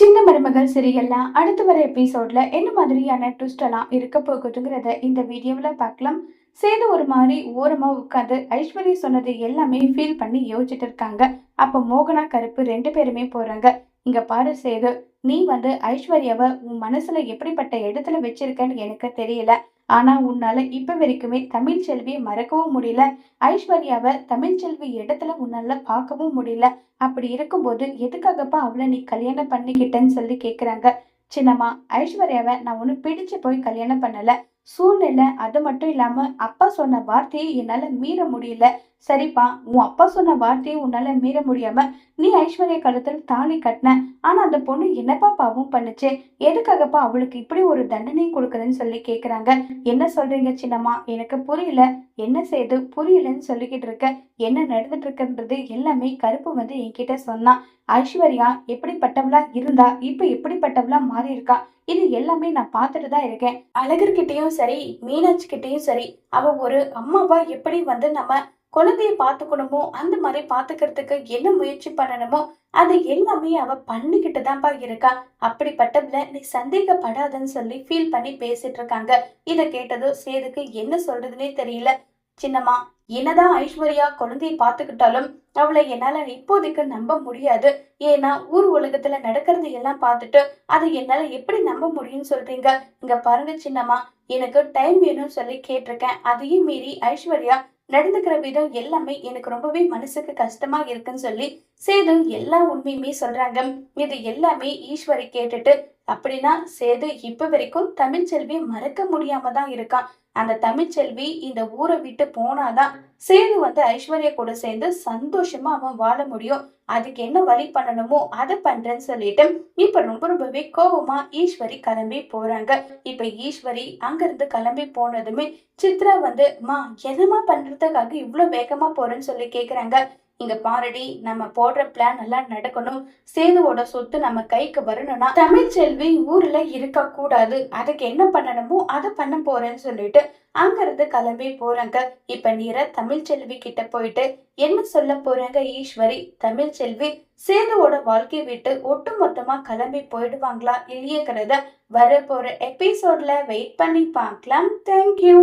சின்ன மருமகள் சீரியல்ல அடுத்து வர எபிசோட்ல என்ன மாதிரியான ட்விஸ்ட் எல்லாம் இருக்க போகுதுங்கிறத இந்த வீடியோல பார்க்கலாம். சேது ஒரு மாதிரி ஓரமா உட்காந்து ஐஸ்வர்யா சொன்னது எல்லாமே ஃபீல் பண்ணி யோசிச்சுட்டு இருக்காங்க. அப்ப மோகனா கருப்பு ரெண்டு பேருமே போறாங்க. இங்க பாரு சேது, நீ ஐஸ்வர்யாவை உன் மனசுல எப்படிப்பட்ட இடத்துல வச்சிருக்கன்னு எனக்கு தெரியல. ஆனா உன்னால இப்ப வரைக்குமே தமிழ் செல்வியை மறக்கவும் முடியல. ஐஸ்வர்யாவை தமிழ் செல்வி இடத்துல உன்னால பார்க்கவும் முடியல. அப்படி இருக்கும்போது எதுக்காகப்பா அவளை நீ கல்யாணம் பண்ணிக்கிட்டேன்னு சொல்லி கேக்குறாங்க. சின்னம்மா, ஐஸ்வர்யாவை நான் ஒண்ணு பிடிச்சு போய் கல்யாணம் பண்ணல. சூழ்நிலை, அது மட்டும் இல்லாம அப்பா சொன்ன வார்த்தையை என்னால மீற முடியல. சரிப்பா, உன் அப்பா சொன்ன வார்த்தையை உன்னால மீற முடியாம நீ ஐஸ்வர்யா கழுத்துல தாலி கட்டின. ஆனா அந்த பொண்ணு என்னப்பா பாவம் பண்ணுச்சு? எதுக்காகப்பா அவளுக்கு இப்படி ஒரு தண்டனை கொடுக்குறேன்னு சொல்லி கேக்குறாங்க. என்ன சொல்றீங்க சின்னம்மா? எனக்கு புரியல. என்ன செய்து புரியலன்னு சொல்லிக்கிட்டு இருக்க? என்ன நடந்துட்டு இருக்குன்றது எல்லாமே கருப்பு என்கிட்ட சொன்னான். ஐஸ்வர்யா எப்படிப்பட்டவளா இருந்தா இப்ப எப்படிப்பட்டவளா மாறி இருக்கா, இது எல்லாமே நான் பார்த்துட்டு தான் இருக்கேன். அழகர்கிட்டயும் சரி, மீனாட்சி கிட்டயும் சரி, அவ ஒரு அம்மாவா எப்படி நம்ம குழந்தைய பாத்துக்கணுமோ அந்த மாதிரி பாத்துக்கிறதுக்கு என்ன முயற்சி பண்ணணுமோ அது எல்லாமே அவ பண்ணிக்கிட்டு தான்ப்பா இருக்கா. அப்படிப்பட்டவள நீ சந்தேகப்படாதன்னு சொல்லி ஃபீல் பண்ணி பேசிட்டு இருக்காங்க. இத கேட்டதும் சேதுக்கு என்ன சொல்றதுன்னே தெரியல. சின்னம்மா, என்னதான் ஐஸ்வர்யா குழந்தைய பாத்துக்கிட்டாலும் அவளை என்னால இப்போதைக்கு நம்ப முடியாது. ஏன்னா ஊர் உலகத்துல நடக்கிறது எல்லாம் பார்த்துட்டு அதை என்னால எப்படி நம்ப முடியும்னு சொல்றீங்க? இங்க பாருங்க சின்னம்மா, எனக்கு டைம் வேணும்னு சொல்லி கேட்டிருக்கேன். அதையும் மீறி ஐஸ்வர்யா நடந்துக்கிற விதம் எல்லாமே எனக்கு ரொம்பவே மனசுக்கு கஷ்டமா இருக்குன்னு சொல்லி சேது எல்லா உண்மையுமே சொல்றாங்க. இது எல்லாமே ஈஸ்வரி கேட்டுட்டு, அப்படின்னா சேது இப்ப வரைக்கும் தமிழ்ச்செல்வியை மறக்க முடியாம தான் இருக்கான். அந்த தமிழ்ச்செல்வி இந்த ஊரை விட்டு போனாதான் சேது ஐஸ்வர்யா கூட சேர்ந்து சந்தோஷமா அவன் வாழ முடியும். அதுக்கு என்ன வழி பண்ணணுமோ அதை பண்றேன்னு சொல்லிட்டு இப்ப ரொம்பவே கோபமா ஈஸ்வரி கிளம்பி போறாங்க. இப்ப ஈஸ்வரி அங்கிருந்து கிளம்பி போனதுமே சித்ரா மா, என்னமா பண்றதுக்காக இவ்வளவு வேகமா போறேன்னு சொல்லி கேக்குறாங்க. இங்க பாருடி, நம்ம போடுற பிளான் எல்லாம் நடக்கணும். சேதுவோட சொத்து நம்ம கைக்கு வரணும்னா தமிழ்ச்செல்வி ஊர்ல இருக்க கூடாது. அதுக்கு என்ன பண்ணணுமோ அதை பண்ண போறேன்னு சொல்லிட்டு அங்கிருந்து கிளம்பி போறாங்க. இப்ப நீர தமிழ்ச்செல்வி கிட்ட போயிட்டு என்ன சொல்ல போறாங்க ஈஸ்வரி? தமிழ்ச்செல்வி சேதுவோட வாழ்க்கை விட்டு ஒட்டு மொத்தமா கிளம்பி போயிடுவாங்களா இல்லையேங்கிறத வர போற எபிசோட்ல வெயிட் பண்ணி பார்க்கலாம். தேங்க்யூ.